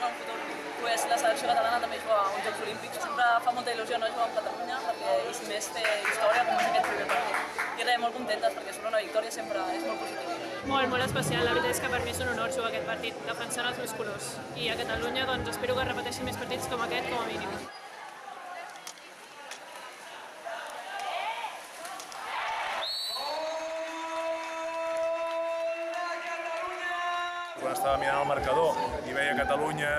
en un futur la selecció catalana també jugar a uns Jocs Olímpics. Sempre fa molta il·lusió no jugar amb Catalunya, perquè i si més fer història com és aquest primer partit. I res, molt contentes, perquè sobre una victòria sempre és molt positiu. Molt especial. La veritat és que per mi és un honor jugar aquest partit, defensant els meus colors. I a Catalunya doncs, espero que repeteixin més partits com aquest, com a mínim. Quan estava mirant el marcador i veia Catalunya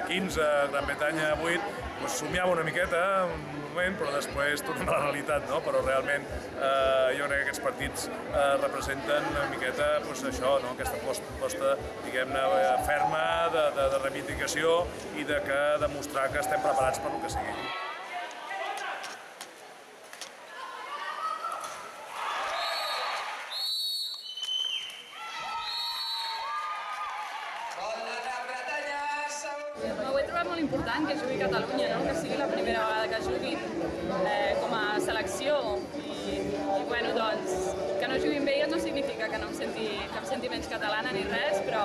15, Gran Bretanya 8, doncs somiava una miqueta un moment, però després tornem a la realitat, no? Però realment jo crec que aquests partits representen una miqueta això, no? Aquesta aposta, diguem-ne, ferma de reivindicació i de demostrar que estem preparats per el que sigui. Ho he trobat molt important que jugui Catalunya, no? Que sigui la primera vegada que jugui com a selecció i bueno, doncs, que no juguin bé no significa que em senti menys catalana ni res, però